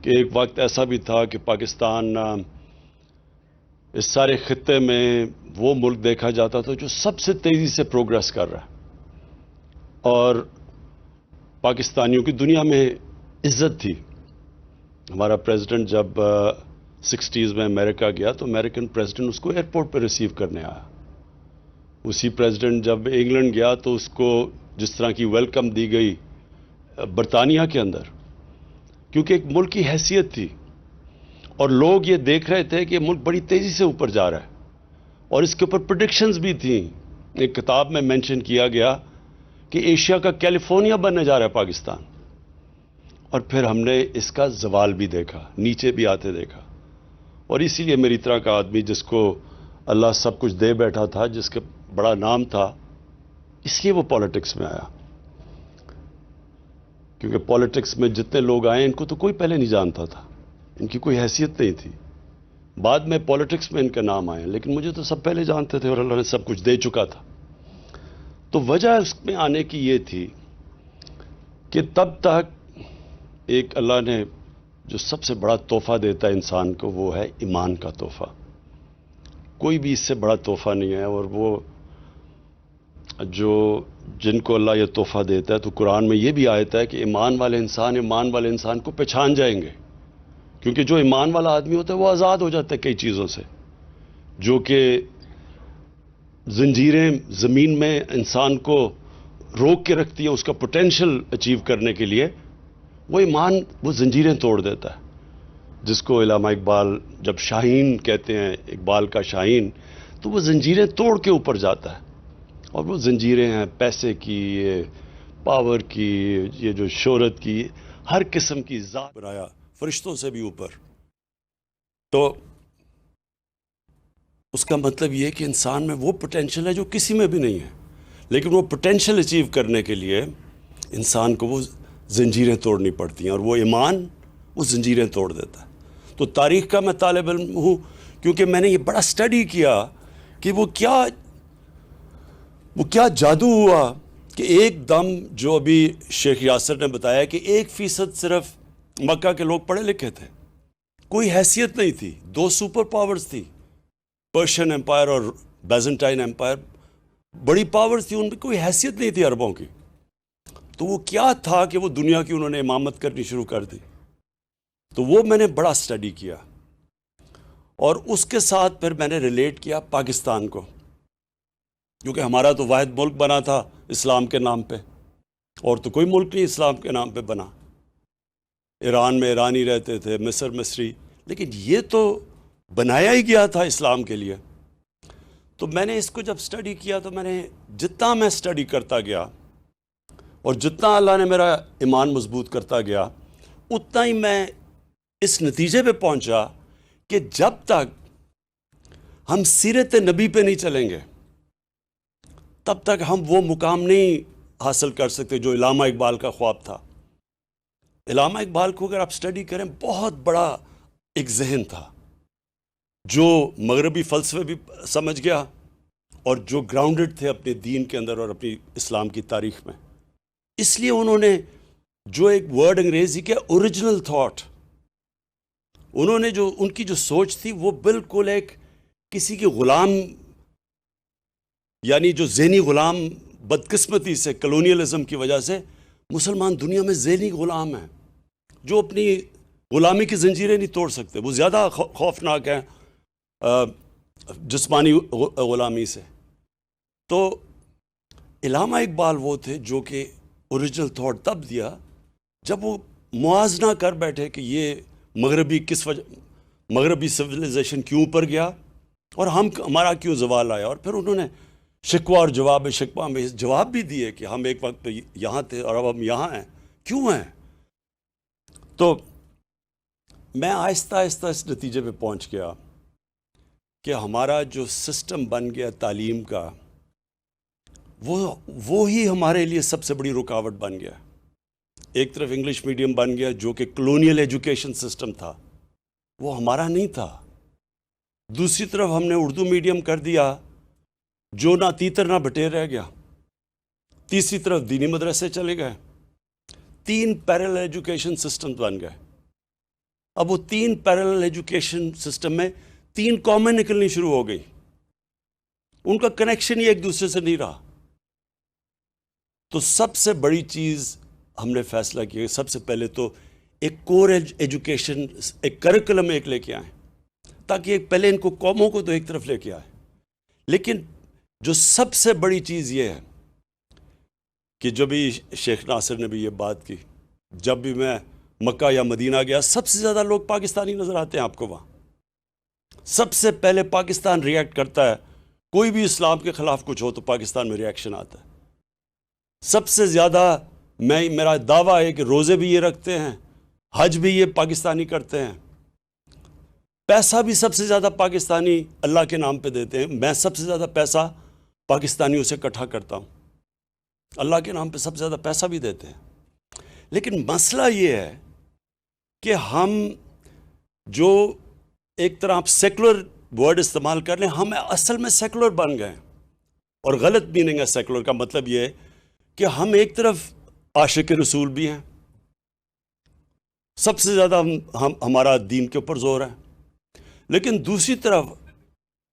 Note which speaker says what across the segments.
Speaker 1: کہ ایک وقت ایسا بھی تھا کہ پاکستان اس سارے خطے میں وہ ملک دیکھا جاتا تھا جو سب سے تیزی سے پروگریس کر رہا ہے، اور پاکستانیوں کی دنیا میں عزت تھی۔ ہمارا پریزیڈنٹ جب 60s میں امریکہ گیا تو امریکن پریزیڈنٹ اس کو ایئرپورٹ پہ ریسیو کرنے آیا۔ اسی پریزیڈنٹ جب انگلینڈ گیا تو اس کو جس طرح کی ویلکم دی گئی برطانیہ کے اندر، کیونکہ ایک ملک کی حیثیت تھی اور لوگ یہ دیکھ رہے تھے کہ یہ ملک بڑی تیزی سے اوپر جا رہا ہے، اور اس کے اوپر پریڈکشنز بھی تھیں۔ ایک کتاب میں مینشن کیا گیا کہ ایشیا کا کیلیفورنیا بننے جا رہا ہے پاکستان، اور پھر ہم نے اس کا زوال بھی دیکھا، نیچے بھی آتے دیکھا۔ اور اسی لیے میری طرح کا آدمی جس کو اللہ سب کچھ دے بیٹھا تھا، جس کا بڑا نام تھا، اس لیے وہ پالیٹکس میں آیا، کیونکہ پالیٹکس میں جتنے لوگ آئے ان کو تو کوئی پہلے نہیں جانتا تھا، ان کی کوئی حیثیت نہیں تھی۔ بعد میں پالیٹکس میں ان کا نام آیا، لیکن مجھے تو سب پہلے جانتے تھے اور اللہ نے سب کچھ دے چکا تھا۔ تو وجہ اس میں آنے کی یہ تھی کہ تب تک ایک اللہ نے جو سب سے بڑا تحفہ دیتا ہے انسان کو، وہ ہے ایمان کا تحفہ۔ کوئی بھی اس سے بڑا تحفہ نہیں ہے، اور وہ جن کو اللہ یہ تحفہ دیتا ہے، تو قرآن میں یہ بھی آیت ہے کہ ایمان والے انسان کو پہچان جائیں گے، کیونکہ جو ایمان والا آدمی ہوتا ہے وہ آزاد ہو جاتا ہے کئی چیزوں سے، جو کہ زنجیریں زمین میں انسان کو روک کے رکھتی ہیں اس کا پوٹینشل اچیو کرنے کے لیے۔ وہ ایمان وہ زنجیریں توڑ دیتا ہے، جس کو علامہ اقبال جب شاہین کہتے ہیں، اقبال کا شاہین، تو وہ زنجیریں توڑ کے اوپر جاتا ہے۔ اور وہ زنجیریں ہیں پیسے کی، پاور کی، یہ جو شہرت کی، ہر قسم کی ذات بنایا فرشتوں سے بھی اوپر۔ تو اس کا مطلب یہ ہے کہ انسان میں وہ پوٹینشل ہے جو کسی میں بھی نہیں ہے، لیکن وہ پوٹینشل اچیو کرنے کے لیے انسان کو وہ زنجیریں توڑنی پڑتی ہیں، اور وہ ایمان وہ زنجیریں توڑ دیتا ہے۔ تو تاریخ کا میں طالب علم ہوں، کیونکہ میں نے یہ بڑا سٹڈی کیا کہ وہ کیا جادو ہوا کہ ایک دم، جو ابھی شیخ یاسر نے بتایا کہ 1% صرف مکہ کے لوگ پڑھے لکھے تھے، کوئی حیثیت نہیں تھی۔ 2 سپر پاورز تھی، پرشین امپائر اور بیزنٹائن امپائر، بڑی پاورز تھی، ان میں کوئی حیثیت نہیں تھی عربوں کی۔ تو وہ کیا تھا کہ وہ دنیا کی انہوں نے امامت کرنی شروع کر دی؟ تو وہ میں نے بڑا سٹڈی کیا، اور اس کے ساتھ پھر میں نے ریلیٹ کیا پاکستان کو، کیونکہ ہمارا تو واحد ملک بنا تھا اسلام کے نام پہ، اور تو کوئی ملک نہیں اسلام کے نام پہ بنا۔ ایران میں ایرانی رہتے تھے، مصر مصری، لیکن یہ تو بنایا ہی گیا تھا اسلام کے لیے۔ تو میں نے اس کو جب سٹڈی کیا، تو میں نے جتنا میں سٹڈی کرتا گیا اور جتنا اللہ نے میرا ایمان مضبوط کرتا گیا، اتنا ہی میں اس نتیجے پہ پہنچا کہ جب تک ہم سیرت نبی پہ نہیں چلیں گے، تب تک ہم وہ مقام نہیں حاصل کر سکتے جو علامہ اقبال کا خواب تھا۔ علامہ اقبال کو اگر آپ سٹڈی کریں، بہت بڑا ایک ذہن تھا، جو مغربی فلسفے بھی سمجھ گیا، اور جو گراؤنڈڈ تھے اپنے دین کے اندر اور اپنی اسلام کی تاریخ میں۔ اس لیے انہوں نے جو ایک ورڈ انگریزی کے اوریجنل تھاٹ، انہوں نے جو ان کی جو سوچ تھی، وہ بالکل ایک کسی کی غلام، یعنی جو ذہنی غلام بدقسمتی سے، کلونیلزم کی وجہ سے مسلمان دنیا میں ذہنی غلام ہیں، جو اپنی غلامی کی زنجیریں نہیں توڑ سکتے، وہ زیادہ خوفناک ہیں جسمانی غلامی سے۔ تو علامہ اقبال وہ تھے جو کہ اوریجنل تھاٹ تب دیا جب وہ موازنہ کر بیٹھے کہ یہ مغربی سویلائزیشن کیوں اوپر گیا اور ہمارا کیوں زوال آیا۔ اور پھر انہوں نے شکوہ اور جواب شکوہ میں جواب بھی دیے کہ ہم ایک وقت پہ یہاں تھے اور اب ہم یہاں ہیں، کیوں ہیں؟ تو میں آہستہ آہستہ اس نتیجے پہ پہنچ گیا کہ ہمارا جو سسٹم بن گیا تعلیم کا، وہ ہی ہمارے لیے سب سے بڑی رکاوٹ بن گیا۔ ایک طرف انگلش میڈیم بن گیا جو کہ کلونیل ایجوکیشن سسٹم تھا، وہ ہمارا نہیں تھا۔ دوسری طرف ہم نے اردو میڈیم کر دیا جو نہ تیتر نہ بٹیر رہ گیا۔ تیسری طرف دینی مدرسے چلے گئے، 3 پیرل ایجوکیشن سسٹم بن گئے۔ اب وہ 3 پیرلل ایجوکیشن سسٹم میں 3 قومیں نکلنی شروع ہو گئی، ان کا کنیکشن ہی ایک دوسرے سے نہیں رہا۔ تو سب سے بڑی چیز ہم نے فیصلہ کیا، سب سے پہلے تو ایک کور ایجوکیشن، ایک کریکولم ایک لے کے آئیں، تاکہ ایک پہلے ان کو قوموں کو تو ایک طرف لے کے آئے، لیکن جو سب سے بڑی چیز یہ ہے کہ جو بھی شیخ ناصر نے بھی یہ بات کی، جب بھی میں مکہ یا مدینہ گیا، سب سے زیادہ لوگ پاکستانی نظر آتے ہیں آپ کو وہاں۔ سب سے پہلے پاکستان ریئیکٹ کرتا ہے، کوئی بھی اسلام کے خلاف کچھ ہو تو پاکستان میں ریئیکشن آتا ہے۔ سب سے زیادہ میرا دعویٰ ہے کہ روزے بھی یہ رکھتے ہیں، حج بھی یہ پاکستانی کرتے ہیں، پیسہ بھی سب سے زیادہ پاکستانی اللہ کے نام پہ دیتے ہیں۔ میں سب سے زیادہ پیسہ پاکستانیوں سے اکٹھا کرتا ہوں، اللہ کے نام پہ سب سے زیادہ پیسہ بھی دیتے ہیں۔ لیکن مسئلہ یہ ہے کہ ہم جو ایک طرح آپ سیکولر ورڈ استعمال کر لیں، ہم اصل میں سیکولر بن گئے، اور غلط میننگ ہے سیکولر کا۔ مطلب یہ ہے کہ ہم ایک طرف عاشق رسول بھی ہیں، سب سے زیادہ ہمارا دین کے اوپر زور ہے، لیکن دوسری طرف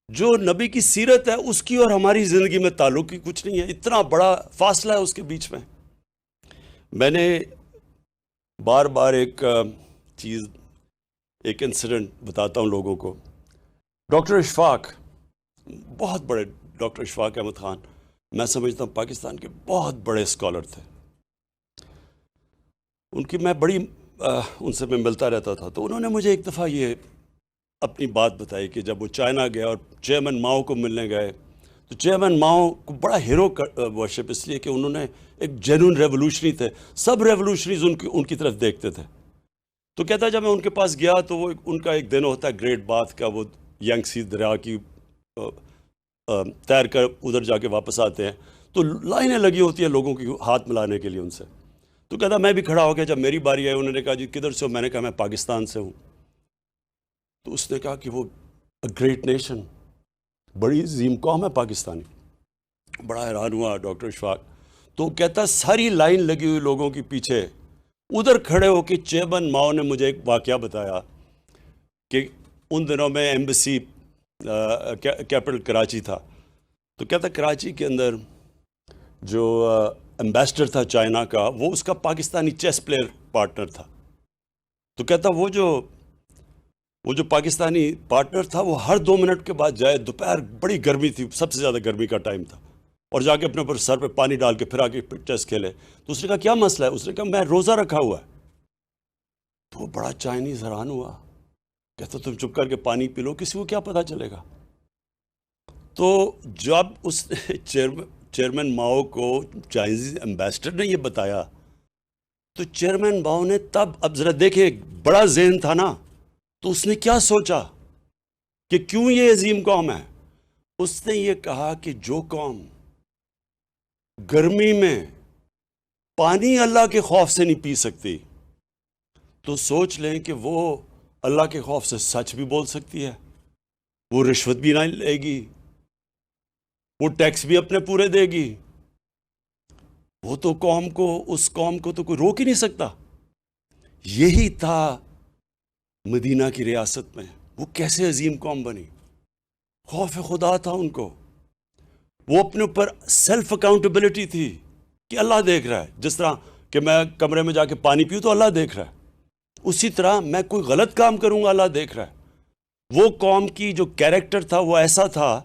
Speaker 1: جو نبی کی سیرت ہے اس کی اور ہماری زندگی میں تعلق ہی کچھ نہیں ہے، اتنا بڑا فاصلہ ہے اس کے بیچ میں۔ میں نے بار بار ایک چیز، ایک انسیڈنٹ بتاتا ہوں لوگوں کو۔ ڈاکٹر اشفاق، بہت بڑے ڈاکٹر اشفاق احمد خان، میں سمجھتا ہوں پاکستان کے بہت بڑے اسکالر تھے۔ ان کی میں بڑی ان سے میں ملتا رہتا تھا، تو انہوں نے مجھے ایک دفعہ یہ اپنی بات بتائی کہ جب وہ چائنا گیا اور چیئرمین ماؤ کو ملنے گئے، تو چیئرمین ماؤ کو بڑا ہیرو ورشپ، اس لیے کہ انہوں نے ایک جینوئن ریولوشنری تھے، سب ریولوشنریز ان کی طرف دیکھتے تھے۔ تو کہتا ہے جب میں ان کے پاس گیا تو وہ ان کا ایک دن ہوتا ہے گریٹ باتھ کا، وہ ینگ سی دریا کی تیر کر ادھر جا کے واپس آتے ہیں، تو لائنیں لگی ہوتی ہیں لوگوں کی ہاتھ ملانے کے لیے ان سے۔ تو کہتا میں بھی کھڑا ہو گیا، جب میری باری آئی انہوں نے کہا جی کدھر سے ہو؟ میں نے کہا میں پاکستان سے ہوں۔ تو اس نے کہا کہ وہ گریٹ نیشن، بڑی عظیم قوم ہے پاکستانی۔ بڑا حیران ہوا ڈاکٹر اشفاق۔ تو کہتا ساری لائن لگی ہوئی لوگوں کے پیچھے ادھر کھڑے ہو کے چیئرمین ماؤ نے مجھے ایک واقعہ بتایا کہ ان دنوں میں ایمبیسی کیپٹل کراچی تھا، تو کہتا کراچی کے اندر جو ایمبیسڈر تھا چائنا کا، وہ اس کا پاکستانی چیس پلیئر پارٹنر تھا۔ تو کہتا وہ جو پاکستانی پارٹنر تھا وہ ہر 2 منٹ کے بعد جائے، دوپہر بڑی گرمی تھی، سب سے زیادہ گرمی کا ٹائم تھا، اور جا کے اپنے اوپر سر پہ پانی ڈال کے پھر آ کے چیس کھیلے۔ تو اس نے کہا کیا مسئلہ ہے؟ اس نے کہا میں روزہ رکھا ہوا ہے۔ تو وہ بڑا چائنیز حیران ہوا، کہتا تم چپ کر کے پانی پی لو، کسی کو کیا پتہ چلے گا؟ تو جب اس چیئرمین ماؤ کو چائنیز ایمبیسڈر نے یہ بتایا، تو چیئرمین ماؤ نے تب، اب ذرا دیکھیں بڑا ذہن تھا نا، تو اس نے کیا سوچا کہ کیوں یہ عظیم قوم ہے؟ اس نے یہ کہا کہ جو قوم گرمی میں پانی اللہ کے خوف سے نہیں پی سکتی، تو سوچ لیں کہ وہ اللہ کے خوف سے سچ بھی بول سکتی ہے، وہ رشوت بھی نہ لے گی، وہ ٹیکس بھی اپنے پورے دے گی، وہ تو اس قوم کو تو کوئی روک ہی نہیں سکتا۔ یہی تھا مدینہ کی ریاست میں، وہ کیسے عظیم قوم بنی؟ خوف خدا تھا ان کو، وہ اپنے اوپر سیلف اکاؤنٹیبلٹی تھی کہ اللہ دیکھ رہا ہے۔ جس طرح کہ میں کمرے میں جا کے پانی پیوں تو اللہ دیکھ رہا ہے، اسی طرح میں کوئی غلط کام کروں گا اللہ دیکھ رہا ہے۔ وہ قوم کی جو کیریکٹر تھا وہ ایسا تھا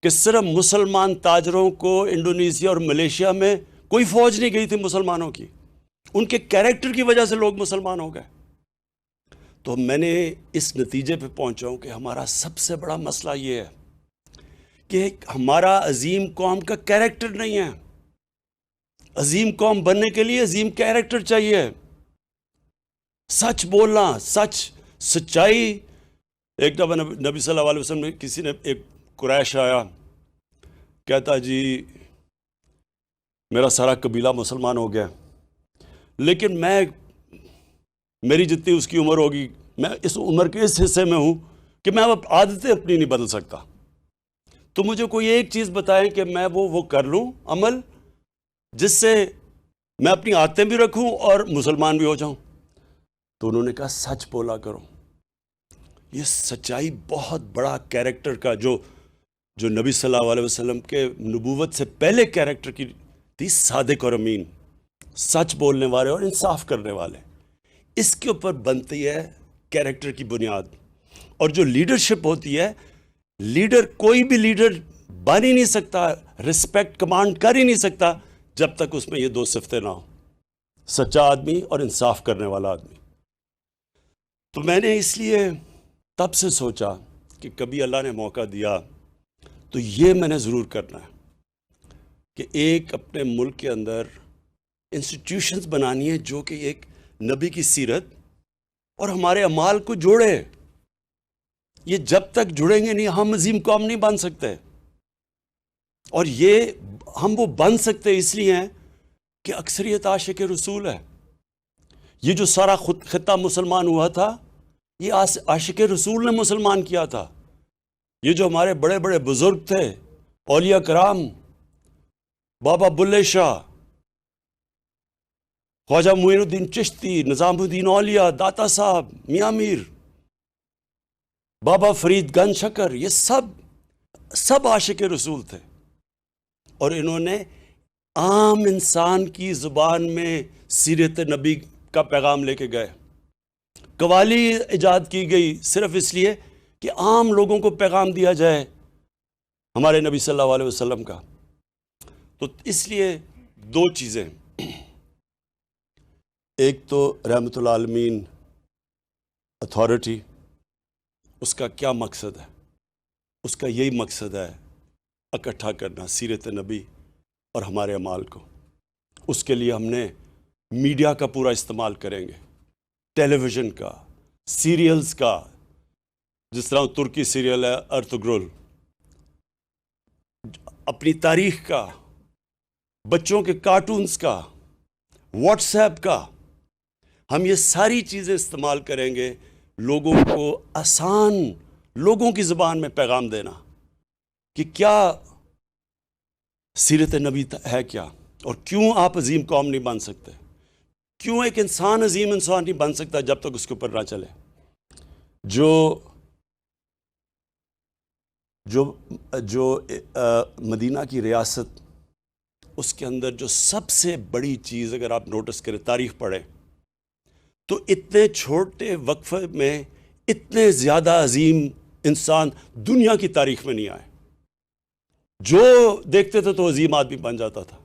Speaker 1: کہ صرف مسلمان تاجروں کو انڈونیشیا اور ملیشیا میں کوئی فوج نہیں گئی تھی مسلمانوں کی، ان کے کیریکٹر کی وجہ سے لوگ مسلمان ہو گئے۔ تو میں نے اس نتیجے پہ پہنچا ہوں کہ ہمارا سب سے بڑا مسئلہ یہ ہے کہ ہمارا عظیم قوم کا کیریکٹر نہیں ہے۔ عظیم قوم بننے کے لیے عظیم کیریکٹر چاہیے، سچ بولنا، سچائی۔ ایک دفعہ نبی صلی اللہ علیہ وسلم نے، کسی نے، ایک قریش آیا، کہتا جی میرا سارا قبیلہ مسلمان ہو گیا، لیکن میری جتنی اس کی عمر ہوگی، میں اس عمر کے اس حصے میں ہوں کہ میں اب عادتیں اپنی نہیں بدل سکتا، تو مجھے کوئی ایک چیز بتائیں کہ میں وہ کر لوں عمل جس سے میں اپنی عادتیں بھی رکھوں اور مسلمان بھی ہو جاؤں۔ تو انہوں نے کہا سچ بولا کرو. یہ سچائی بہت بڑا کیریکٹر کا جو نبی صلی اللہ علیہ وسلم کے نبوت سے پہلے کیریکٹر کی تھی، صادق اور امین، سچ بولنے والے اور انصاف کرنے والے. اس کے اوپر بنتی ہے کیریکٹر کی بنیاد. اور جو لیڈرشپ ہوتی ہے، لیڈر کوئی بھی لیڈر بن ہی نہیں سکتا، رسپیکٹ کمانڈ کر ہی نہیں سکتا جب تک اس میں یہ دو صفتیں نہ ہوں، سچا آدمی اور انصاف کرنے والا آدمی. تو میں نے اس لیے تب سے سوچا کہ کبھی اللہ نے موقع دیا تو یہ میں نے ضرور کرنا ہے کہ ایک اپنے ملک کے اندر انسٹیٹیوشنز بنانی ہے جو کہ ایک نبی کی سیرت اور ہمارے اعمال کو جوڑے. یہ جب تک جڑیں گے نہیں ہم عظیم قوم نہیں بن سکتے. اور یہ ہم وہ بن سکتے اس لیے ہیں کہ اکثریت عاشق رسول ہے. یہ جو سارا خطہ مسلمان ہوا تھا، یہ عاشق رسول نے مسلمان کیا تھا. یہ جو ہمارے بڑے بڑے بزرگ تھے، اولیاء کرام، بابا بلے شاہ، خواجہ معین الدین چشتی، نظام الدین اولیاء، داتا صاحب، میاں میر، بابا فرید گنج شکر، یہ سب عاشق رسول تھے. اور انہوں نے عام انسان کی زبان میں سیرت نبی کا پیغام لے کے گئے. قوالی ایجاد کی گئی صرف اس لیے کہ عام لوگوں کو پیغام دیا جائے ہمارے نبی صلی اللہ علیہ وسلم کا. تو اس لیے دو چیزیں، ایک تو رحمت العالمین اتھارٹی، اس کا کیا مقصد ہے؟ اس کا یہی مقصد ہے اکٹھا کرنا سیرت نبی اور ہمارے اعمال کو. اس کے لیے ہم نے میڈیا کا پورا استعمال کریں گے، ٹیلی ویژن کا، سیریلز کا، جس طرح ترکی سیریل ہے ارتگرل، اپنی تاریخ کا، بچوں کے کارٹونز کا، واٹس ایپ کا. ہم یہ ساری چیزیں استعمال کریں گے لوگوں کو آسان لوگوں کی زبان میں پیغام دینا کہ کیا سیرت نبی ہے کیا، اور کیوں آپ عظیم قوم نہیں بن سکتے، کیوں ایک انسان عظیم انسان نہیں بن سکتا جب تک اس کے اوپر نہ چلے. جو مدینہ کی ریاست، اس کے اندر جو سب سے بڑی چیز اگر آپ نوٹس کریں، تاریخ پڑھیں، تو اتنے چھوٹے وقفے میں اتنے زیادہ عظیم انسان دنیا کی تاریخ میں نہیں آئے. جو دیکھتے تھے تو عظیم آدمی بن جاتا تھا.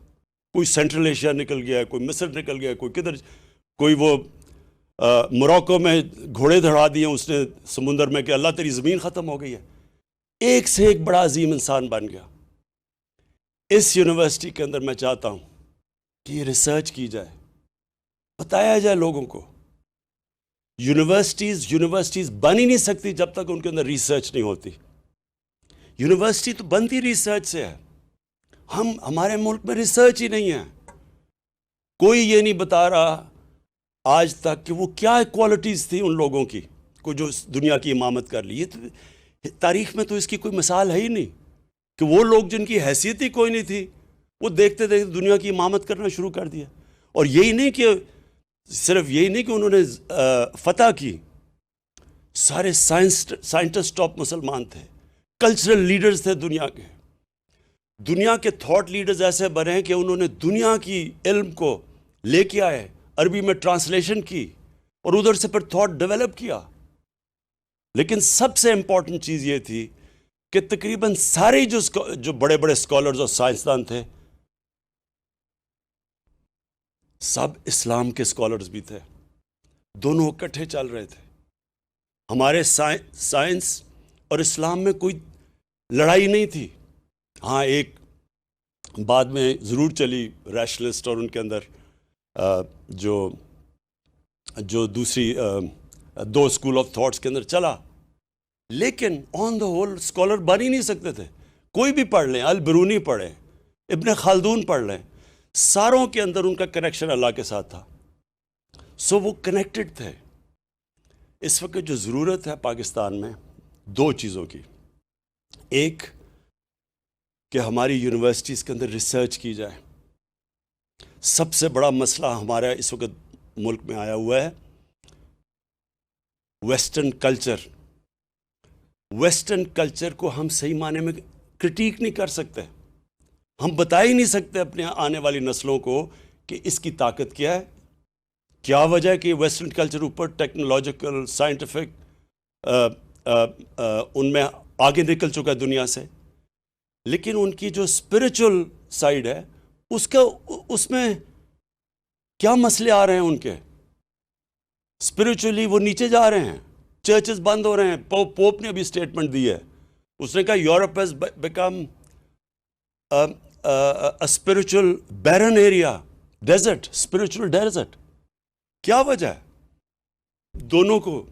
Speaker 1: کوئی سینٹرل ایشیا نکل گیا، کوئی مصر نکل گیا، کوئی کدھر، کوئی وہ موراکو میں گھوڑے دھڑا دیے اس نے سمندر میں کہ اللہ تیری زمین ختم ہو گئی ہے. ایک سے ایک بڑا عظیم انسان بن گیا. اس یونیورسٹی کے اندر میں چاہتا ہوں کہ یہ ریسرچ کی جائے، بتایا جائے لوگوں کو. یونیورسٹیز بن ہی نہیں سکتی جب تک ان کے اندر ریسرچ نہیں ہوتی. یونیورسٹی تو بنتی ریسرچ سے ہے. ہمارے ملک میں ریسرچ ہی نہیں ہے. کوئی یہ نہیں بتا رہا آج تک کہ وہ کیا کوالٹیز تھی ان لوگوں کی کو جو دنیا کی امامت کر لی. یہ تو تاریخ میں تو اس کی کوئی مثال ہے ہی نہیں کہ وہ لوگ جن کی حیثیت ہی کوئی نہیں تھی، وہ دیکھتے دیکھتے دنیا کی امامت کرنا شروع کر دیا. اور یہی نہیں کہ صرف یہی نہیں کہ انہوں نے فتح کی، سارے سائنٹسٹ ٹاپ مسلمان تھے، کلچرل لیڈرز تھے دنیا کے. دنیا کے تھاٹ لیڈرز ایسے بنے کہ انہوں نے دنیا کی علم کو لے کے آئے، عربی میں ٹرانسلیشن کی اور ادھر سے پھر تھاٹ ڈیولپ کیا. لیکن سب سے امپورٹنٹ چیز یہ تھی کہ تقریباً سارے جو بڑے بڑے اسکالرز اور سائنسدان تھے، سب اسلام کے اسکالرز بھی تھے. دونوں اکٹھے چل رہے تھے. ہمارے سائنس اور اسلام میں کوئی لڑائی نہیں تھی. ہاں ایک بعد میں ضرور چلی ریشنلسٹ اور ان کے اندر جو دوسری دو اسکول آف تھاٹس کے اندر چلا، لیکن آن دا ہول اسکالر بن ہی نہیں سکتے تھے. کوئی بھی پڑھ لیں، البرونی پڑھیں، ابن خلدون پڑھ لیں، ساروں کے اندر ان کا کنیکشن اللہ کے ساتھ تھا. سو وہ کنیکٹڈ تھے. اس وقت جو ضرورت ہے پاکستان میں دو چیزوں کی، ایک کہ ہماری یونیورسٹیز کے اندر ریسرچ کی جائے. سب سے بڑا مسئلہ ہمارا اس وقت ملک میں آیا ہوا ہے ویسٹرن کلچر کو ہم صحیح معنی میں کرٹیک نہیں کر سکتے. ہم بتا ہی نہیں سکتے اپنے آنے والی نسلوں کو کہ اس کی طاقت کیا ہے, کیا وجہ ہے کہ ویسٹرن کلچر اوپر ٹیکنالوجیکل سائنٹیفک ان میں آگے نکل چکا ہے دنیا سے, لیکن ان کی جو اسپرچل سائڈ ہے اس میں کیا مسئلے آ رہے ہیں ان کے. اسپرچولی وہ نیچے جا رہے ہیں, چرچز بند ہو رہے ہیں. پوپ نے ابھی اسٹیٹمنٹ دی ہے, اس نے کہا Europe has become spiritual barren area, desert, spiritual desert. کیا وجہ ہے؟ دونوں کو,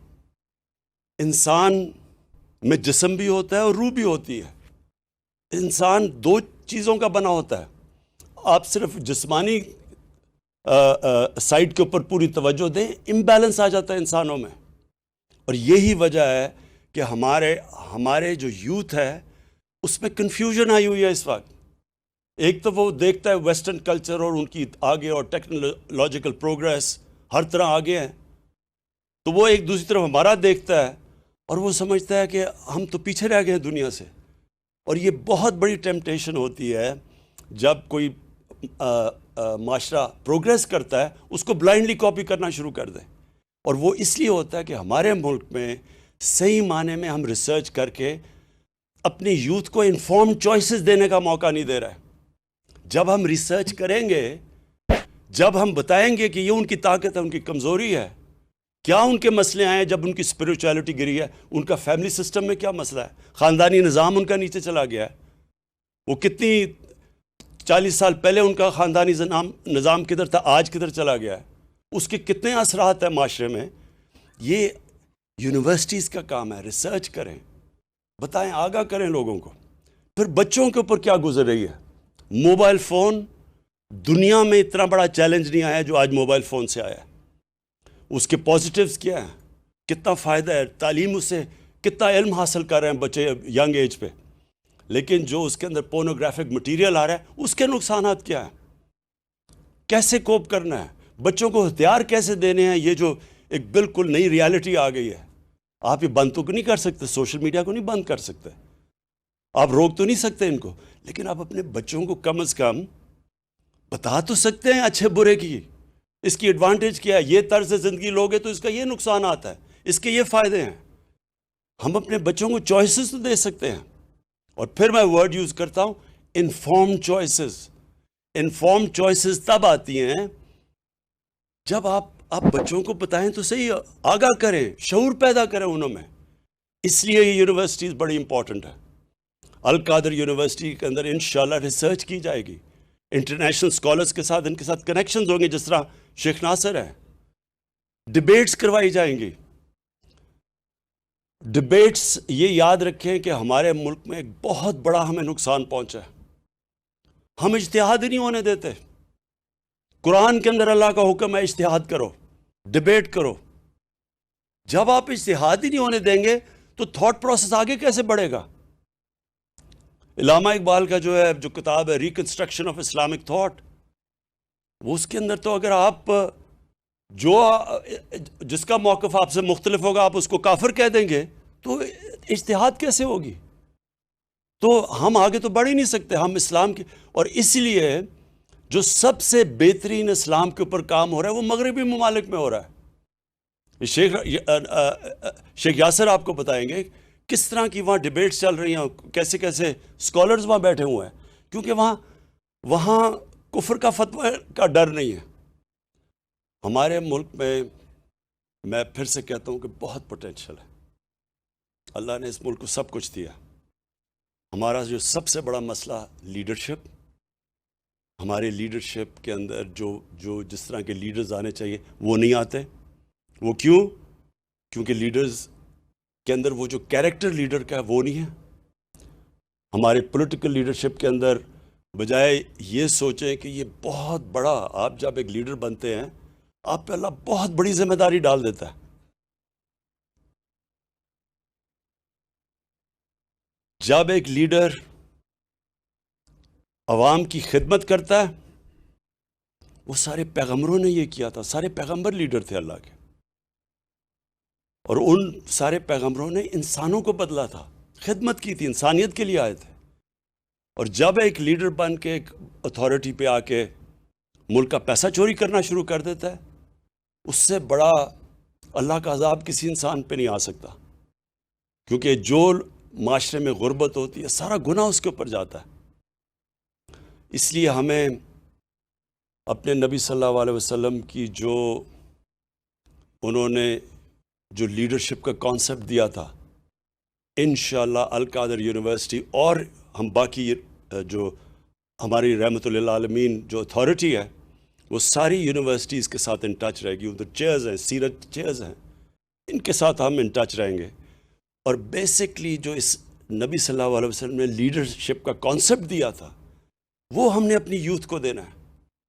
Speaker 1: انسان میں جسم بھی ہوتا ہے اور روح بھی ہوتی ہے. انسان دو چیزوں کا بنا ہوتا ہے. آپ صرف جسمانی سائڈ کے اوپر پوری توجہ دیں, امبیلنس آ جاتا ہے انسانوں میں. اور یہی وجہ ہے کہ ہمارے جو یوتھ ہے اس میں کنفیوژن آئی ہوئی ہے اس وقت. ایک تو وہ دیکھتا ہے ویسٹرن کلچر اور ان کی آگے اور ٹیکنالوجیکل پروگریس ہر طرح آگے ہیں, تو وہ ایک دوسری طرف ہمارا دیکھتا ہے اور وہ سمجھتا ہے کہ ہم تو پیچھے رہ گئے ہیں دنیا سے. اور یہ بہت بڑی ٹیمپٹیشن ہوتی ہے جب کوئی معاشرہ پروگریس کرتا ہے اس کو بلائنڈلی کاپی کرنا شروع کر دے. اور وہ اس لیے ہوتا ہے کہ ہمارے ملک میں صحیح معنی میں ہم ریسرچ کر کے اپنی یوتھ کو انفارم چوائسز دینے کا موقع نہیں دے رہا ہے. جب ہم ریسرچ کریں گے, جب ہم بتائیں گے کہ یہ ان کی طاقت ہے, ان کی کمزوری ہے, کیا ان کے مسئلے آئے جب ان کی اسپرچویلٹی گری ہے, ان کا فیملی سسٹم میں کیا مسئلہ ہے, خاندانی نظام ان کا نیچے چلا گیا ہے, وہ کتنی 40 سال پہلے ان کا خاندانی نظام کدھر تھا, آج کدھر چلا گیا ہے, اس کے کتنے اثرات ہیں معاشرے میں. یہ یونیورسٹیز کا کام ہے, ریسرچ کریں, بتائیں, آگاہ کریں لوگوں کو. پھر بچوں کے اوپر کیا گزر رہی ہے. موبائل فون, دنیا میں اتنا بڑا چیلنج نہیں آیا جو آج موبائل فون سے آیا ہے. اس کے پازیٹیوز کیا ہیں, کتنا فائدہ ہے, تعلیم اس سے کتنا علم حاصل کر رہے ہیں بچے ینگ ایج پہ, لیکن جو اس کے اندر پورنوگرافک مٹیریل آ رہا ہے اس کے نقصانات کیا ہیں, کیسے کوپ کرنا ہے, بچوں کو ہتھیار کیسے دینے ہیں. یہ جو ایک بالکل نئی ریالٹی آ گئی ہے, آپ یہ بند تو نہیں کر سکتے, سوشل میڈیا کو نہیں بند کر سکتے, آپ روک تو نہیں سکتے ان کو, لیکن آپ اپنے بچوں کو کم از کم بتا تو سکتے ہیں اچھے برے کی, اس کی ایڈوانٹیج کیا ہے, یہ طرز زندگی لوگے تو اس کا یہ نقصان آتا ہے, اس کے یہ فائدے ہیں. ہم اپنے بچوں کو چوائسز تو دے سکتے ہیں. اور پھر میں ورڈ یوز کرتا ہوں, انفارم چوائسز. انفارم چوائسز تب آتی ہیں جب آپ بچوں کو بتائیں تو صحیح, آگاہ کریں, شعور پیدا کریں انہوں میں. اس لیے یہ یونیورسٹیز بڑی امپورٹنٹ ہے. القادر یونیورسٹی کے اندر انشاءاللہ ریسرچ کی جائے گی, انٹرنیشنل اسکالرس کے ساتھ ان کے ساتھ کنیکشنز ہوں گے, جس طرح شیخ ناصر ہے. ڈیبیٹس کروائی جائیں گی. ڈیبیٹس, یہ یاد رکھیں کہ ہمارے ملک میں ایک بہت بڑا ہمیں نقصان پہنچا ہے, ہم اجتہاد ہی نہیں ہونے دیتے. قرآن کے اندر اللہ کا حکم ہے اجتہاد کرو, ڈیبیٹ کرو. جب آپ اجتہاد ہی نہیں ہونے دیں گے تو تھاٹ پروسیس آگے کیسے بڑھے گا. علامہ اقبال کا جو کتاب ہے ریکنسٹرکشن آف اسلامک تھاٹ, وہ اس کے اندر تو اگر آپ جس کا موقف آپ سے مختلف ہوگا آپ اس کو کافر کہہ دیں گے تو اجتہاد کیسے ہوگی. تو ہم آگے تو بڑھ ہی نہیں سکتے. ہم اسلام کے, اور اس لیے جو سب سے بہترین اسلام کے اوپر کام ہو رہا ہے وہ مغربی ممالک میں ہو رہا ہے. شیخ یاسر آپ کو بتائیں گے کس طرح کی وہاں ڈیبیٹس چل رہی ہیں, کیسے کیسے اسکالرز وہاں بیٹھے ہوئے ہیں, کیونکہ وہاں کفر کا فتویٰ کا ڈر نہیں ہے. ہمارے ملک میں پھر سے کہتا ہوں کہ بہت پوٹینشل ہے. اللہ نے اس ملک کو سب کچھ دیا. ہمارا جو سب سے بڑا مسئلہ لیڈرشپ, ہمارے لیڈرشپ کے اندر جو جس طرح کے لیڈرز آنے چاہیے وہ نہیں آتے. وہ کیوں؟ کیونکہ لیڈرز کے اندر وہ جو کیریکٹر لیڈر کا ہے وہ نہیں ہے. ہمارے پولیٹیکل لیڈرشپ کے اندر بجائے یہ سوچیں کہ یہ بہت بڑا, آپ جب ایک لیڈر بنتے ہیں آپ پہ اللہ بہت بڑی ذمہ داری ڈال دیتا ہے. جب ایک لیڈر عوام کی خدمت کرتا ہے, وہ سارے پیغمبروں نے یہ کیا تھا, سارے پیغمبر لیڈر تھے اللہ کے, اور ان سارے پیغمبروں نے انسانوں کو بدلا تھا، خدمت کی تھی، انسانیت کے لیے آئے تھے. اور جب ایک لیڈر بن کے ایک اتھارٹی پہ آ کے ملک کا پیسہ چوری کرنا شروع کر دیتا ہے، اس سے بڑا اللہ کا عذاب کسی انسان پہ نہیں آ سکتا. کیونکہ جو معاشرے میں غربت ہوتی ہے سارا گناہ اس کے اوپر جاتا ہے. اس لیے ہمیں اپنے نبی صلی اللہ علیہ وسلم کی جو انہوں نے جو لیڈرشپ کا کانسیپٹ دیا تھا، انشاءاللہ القادر یونیورسٹی اور ہم باقی جو ہماری رحمت للعالمین جو اتھارٹی ہے وہ ساری یونیورسٹیز کے ساتھ ان ٹچ رہے گی. ادھر چیئرز ہیں، سیرت چیئرز ہیں، ان کے ساتھ ہم ان ٹچ رہیں گے. اور بیسکلی جو اس نبی صلی اللہ علیہ وسلم نے لیڈرشپ کا کانسیپٹ دیا تھا وہ ہم نے اپنی یوتھ کو دینا ہے.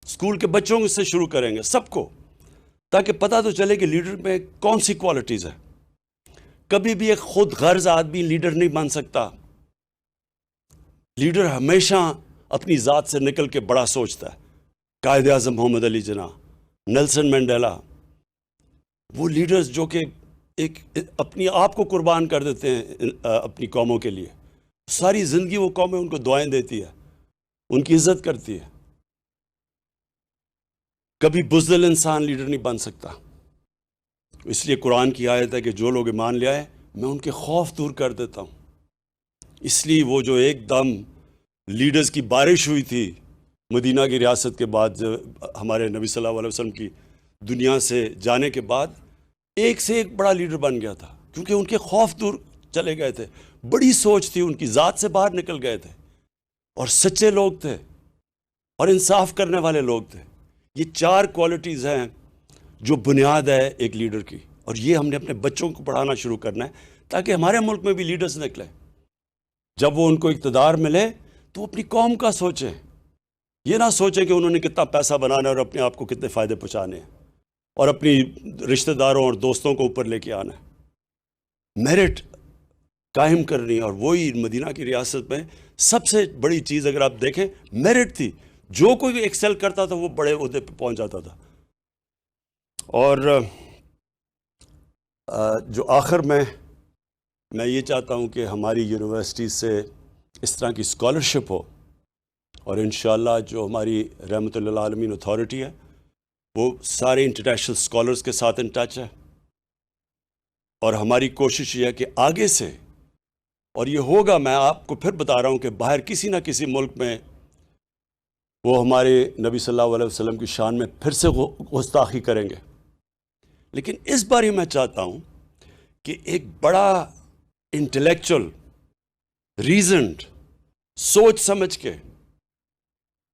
Speaker 1: اسکول کے بچوں سے شروع کریں گے سب کو، تاکہ پتہ تو چلے کہ لیڈر میں کون سی کوالٹیز ہیں. کبھی بھی ایک خود غرض آدمی لیڈر نہیں بن سکتا. لیڈر ہمیشہ اپنی ذات سے نکل کے بڑا سوچتا ہے. قائد اعظم محمد علی جناح، نیلسن مینڈیلا، وہ لیڈرز جو کہ ایک اپنی آپ کو قربان کر دیتے ہیں اپنی قوموں کے لیے. ساری زندگی وہ قومیں ان کو دعائیں دیتی ہے، ان کی عزت کرتی ہے. کبھی بزدل انسان لیڈر نہیں بن سکتا. اس لیے قرآن کی آیت ہے کہ جو لوگ ایمان لے آئے میں ان کے خوف دور کر دیتا ہوں. اس لیے وہ جو ایک دم لیڈرز کی بارش ہوئی تھی مدینہ کی ریاست کے بعد، ہمارے نبی صلی اللہ علیہ وسلم کی دنیا سے جانے کے بعد، ایک سے ایک بڑا لیڈر بن گیا تھا. کیونکہ ان کے خوف دور چلے گئے تھے، بڑی سوچ تھی، ان کی ذات سے باہر نکل گئے تھے، اور سچے لوگ تھے اور انصاف کرنے والے لوگ تھے. یہ 4 کوالٹیز ہیں جو بنیاد ہے ایک لیڈر کی. اور یہ ہم نے اپنے بچوں کو پڑھانا شروع کرنا ہے تاکہ ہمارے ملک میں بھی لیڈرز نکلیں. جب وہ ان کو اقتدار ملے تو وہ اپنی قوم کا سوچیں، یہ نہ سوچیں کہ انہوں نے کتنا پیسہ بنانا ہے اور اپنے آپ کو کتنے فائدے پہنچانے ہیں اور اپنی رشتہ داروں اور دوستوں کو اوپر لے کے آنا ہے. میرٹ قائم کرنی. اور وہی مدینہ کی ریاست میں سب سے بڑی چیز اگر آپ دیکھیں میرٹ تھی. جو کوئی ایکسل کرتا تھا وہ بڑے عہدے پہ پہنچ جاتا تھا. اور جو آخر میں یہ چاہتا ہوں کہ ہماری یونیورسٹی سے اس طرح کی اسکالرشپ ہو، اور انشاءاللہ جو ہماری رحمت للعالمین اتھارٹی ہے وہ سارے انٹرنیشنل اسکالرز کے ساتھ ان ٹچ ہے. اور ہماری کوشش یہ ہے کہ آگے سے، اور یہ ہوگا، میں آپ کو پھر بتا رہا ہوں کہ باہر کسی نہ کسی ملک میں وہ ہمارے نبی صلی اللہ علیہ وسلم کی شان میں پھر سے گستاخی کریں گے. لیکن اس بار میں چاہتا ہوں کہ ایک بڑا انٹلیکچول، ریزنڈ، سوچ سمجھ کے،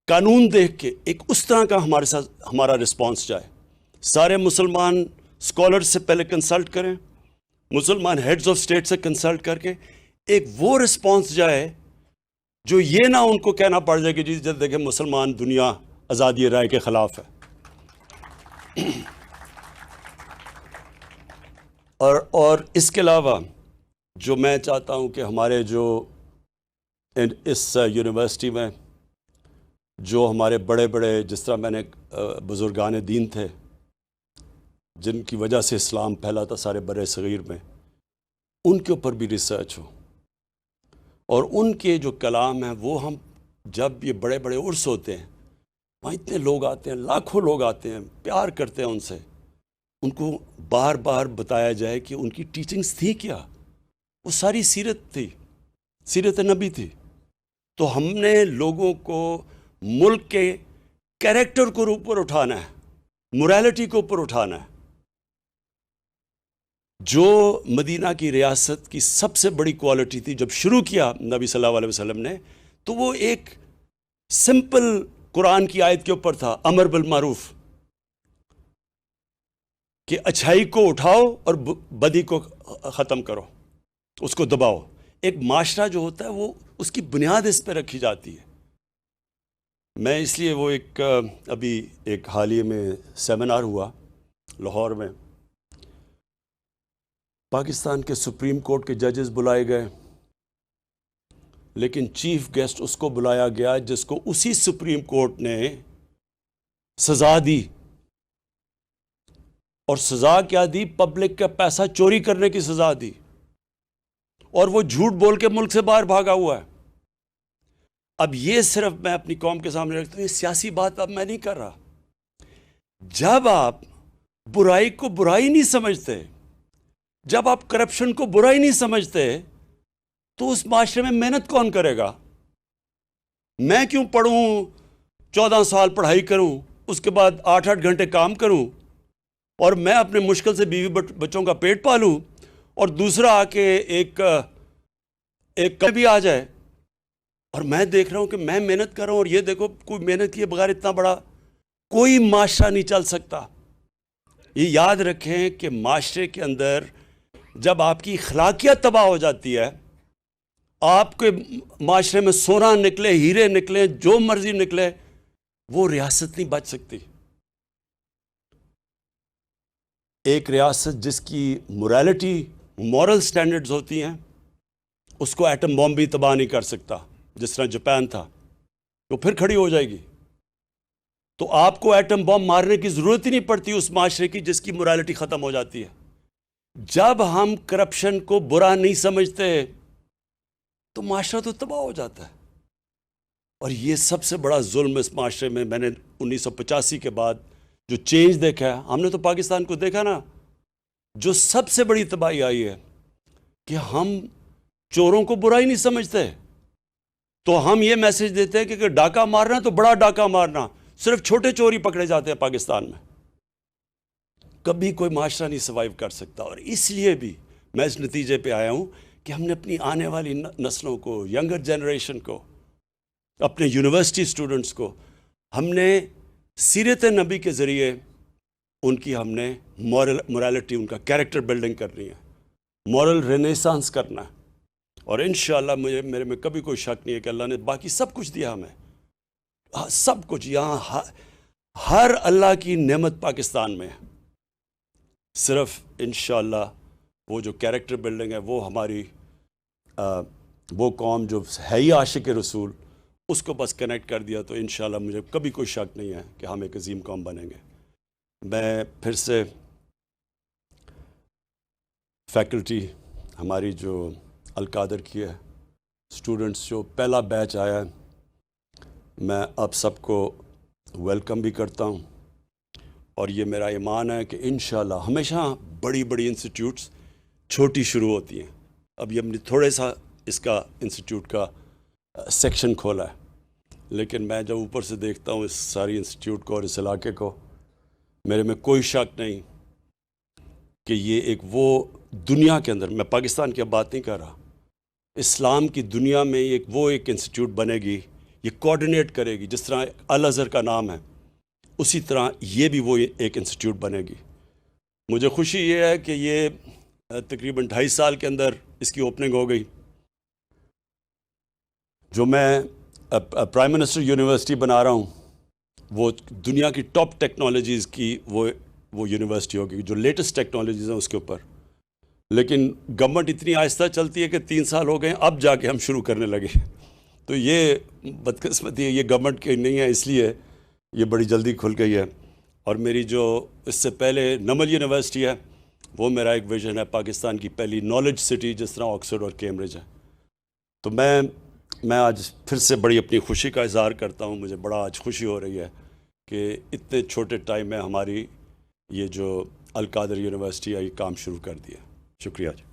Speaker 1: قانون دیکھ کے ایک اس طرح کا ہمارے ساتھ ہمارا رسپانس جائے. سارے مسلمان اسکالر سے پہلے کنسلٹ کریں، مسلمان ہیڈز آف اسٹیٹ سے کنسلٹ کر کے ایک وہ رسپانس جائے جو یہ نہ ان کو کہنا پڑ جائے کہ جی جب دیکھیں مسلمان دنیا آزادی رائے کے خلاف ہے. اور اس کے علاوہ جو میں چاہتا ہوں کہ ہمارے جو اس یونیورسٹی میں جو ہمارے بڑے بڑے، جس طرح میں نے بزرگان دین تھے جن کی وجہ سے اسلام پھیلا تھا سارے بر صغیر میں، ان کے اوپر بھی ریسرچ ہو. اور ان کے جو کلام ہیں وہ ہم جب یہ بڑے بڑے عرس ہوتے ہیں وہاں اتنے لوگ آتے ہیں، لاکھوں لوگ آتے ہیں، پیار کرتے ہیں ان سے، ان کو بار بار بتایا جائے کہ ان کی ٹیچنگز تھی کیا. وہ ساری سیرت تھی، سیرت نبی تھی. تو ہم نے لوگوں کو ملک کے کیریکٹر کو اوپر اٹھانا ہے، موریلٹی کو اوپر اٹھانا ہے. جو مدینہ کی ریاست کی سب سے بڑی کوالٹی تھی جب شروع کیا نبی صلی اللہ علیہ وسلم نے، تو وہ ایک سمپل قرآن کی آیت کے اوپر تھا، امر بالمعروف، کہ اچھائی کو اٹھاؤ اور بدی کو ختم کرو، اس کو دباؤ. ایک معاشرہ جو ہوتا ہے وہ اس کی بنیاد اس پہ رکھی جاتی ہے. میں اس لیے وہ ابھی ایک حالیہ میں سیمینار ہوا لاہور میں، پاکستان کے سپریم کورٹ کے ججز بلائے گئے، لیکن چیف گیسٹ اس کو بلایا گیا جس کو اسی سپریم کورٹ نے سزا دی اور سزا کیا دی؟ پبلک کا پیسہ چوری کرنے کی سزا دی، اور وہ جھوٹ بول کے ملک سے باہر بھاگا ہوا ہے۔ اب یہ صرف میں اپنی قوم کے سامنے رکھتا ہوں، یہ سیاسی بات اب میں نہیں کر رہا۔ جب آپ برائی کو برائی نہیں سمجھتے، جب آپ کرپشن کو برائی نہیں سمجھتے، تو اس معاشرے میں محنت کون کرے گا؟ میں کیوں پڑھوں، 14 سال پڑھائی کروں، اس کے بعد 8 گھنٹے کام کروں، اور میں اپنے مشکل سے بیوی بچوں کا پیٹ پالوں، اور دوسرا آ کے ایک کبھی آ جائے، اور میں دیکھ رہا ہوں کہ میں محنت کر رہا ہوں، اور یہ دیکھو کوئی محنت کیے بغیر اتنا بڑا کوئی معاشرہ نہیں چل سکتا۔ یہ یاد رکھیں کہ معاشرے کے اندر جب آپ کی اخلاقیات تباہ ہو جاتی ہے، آپ کے معاشرے میں سونا نکلے، ہیرے نکلے، جو مرضی نکلے، وہ ریاست نہیں بچ سکتی۔ ایک ریاست جس کی موریلٹی، مورل سٹینڈرڈز ہوتی ہیں، اس کو ایٹم بم بھی تباہ نہیں کر سکتا، جس طرح جاپان تھا، وہ پھر کھڑی ہو جائے گی۔ تو آپ کو ایٹم بم مارنے کی ضرورت ہی نہیں پڑتی اس معاشرے کی جس کی موریلٹی ختم ہو جاتی ہے۔ جب ہم کرپشن کو برا نہیں سمجھتے تو معاشرہ تو تباہ ہو جاتا ہے۔ اور یہ سب سے بڑا ظلم اس معاشرے میں نے 1985 کے بعد جو چینج دیکھا ہے، ہم نے تو پاکستان کو دیکھا نا، جو سب سے بڑی تباہی آئی ہے کہ ہم چوروں کو برا ہی نہیں سمجھتے، تو ہم یہ میسج دیتے ہیں کہ اگر ڈاکہ مارنا تو بڑا ڈاکہ مارنا، صرف چھوٹے چور ہی پکڑے جاتے ہیں پاکستان میں۔ کبھی کوئی معاشرہ نہیں سروائیو کر سکتا، اور اس لیے بھی میں اس نتیجے پہ آیا ہوں کہ ہم نے اپنی آنے والی نسلوں کو، ینگر جنریشن کو، اپنے یونیورسٹی اسٹوڈنٹس کو، ہم نے سیرت نبی کے ذریعے ان کی ہم نے مورالٹی، ان کا کیریکٹر بلڈنگ کرنی ہے، مورل رینیسانس کرنا ہے۔ اور انشاءاللہ میرے میں کبھی کوئی شک نہیں ہے کہ اللہ نے باقی سب کچھ دیا ہمیں، سب کچھ یہاں، ہر اللہ کی نعمت پاکستان میں ہے۔ صرف انشاءاللہ وہ جو کیریکٹر بلڈنگ ہے، وہ ہماری وہ قوم جو ہے ہی عاشق رسول، اس کو بس کنیکٹ کر دیا تو انشاءاللہ مجھے کبھی کوئی شک نہیں ہے کہ ہم ایک عظیم قوم بنیں گے۔ میں پھر سے فیکلٹی ہماری جو القادر کی ہے، اسٹوڈنٹس جو پہلا بیچ آیا ہے، میں اب سب کو ویلکم بھی کرتا ہوں، اور یہ میرا ایمان ہے کہ انشاءاللہ ہمیشہ بڑی بڑی انسٹیٹیوٹس چھوٹی شروع ہوتی ہیں۔ اب یہ ہم نے تھوڑے سا اس کا انسٹیٹیوٹ کا سیکشن کھولا ہے، لیکن میں جب اوپر سے دیکھتا ہوں اس ساری انسٹیٹیوٹ کو اور اس علاقے کو، میرے میں کوئی شک نہیں کہ یہ ایک وہ دنیا کے اندر، میں پاکستان کی اب بات نہیں کر رہا، اسلام کی دنیا میں ایک انسٹیٹیوٹ بنے گی، یہ کوآرڈینیٹ کرے گی، جس طرح الازہر کا نام ہے، اسی طرح یہ بھی وہ ایک انسٹیٹیوٹ بنے گی۔ مجھے خوشی یہ ہے کہ یہ تقریباً 2.5 سال کے اندر اس کی اوپننگ ہو گئی۔ جو میں پرائم منسٹر یونیورسٹی بنا رہا ہوں، وہ دنیا کی ٹاپ ٹیکنالوجیز کی وہ یونیورسٹی ہوگی، جو لیٹسٹ ٹیکنالوجیز ہیں اس کے اوپر۔ لیکن گورنمنٹ اتنی آہستہ چلتی ہے کہ 3 سال ہو گئے، اب جا کے ہم شروع کرنے لگے، تو یہ بدقسمتی ہے، یہ گورنمنٹ کی نہیں ہے، اس لیے یہ بڑی جلدی کھل گئی ہے۔ اور میری جو اس سے پہلے نمل یونیورسٹی ہے، وہ میرا ایک ویژن ہے، پاکستان کی پہلی نالج سٹی جس طرح آکسفورڈ اور کیمبرج ہے۔ تو میں آج پھر سے بڑی اپنی خوشی کا اظہار کرتا ہوں، مجھے بڑا آج خوشی ہو رہی ہے کہ اتنے چھوٹے ٹائم میں ہماری یہ جو القادر یونیورسٹی ہے یہ کام شروع کر دیا۔ شکریہ جی۔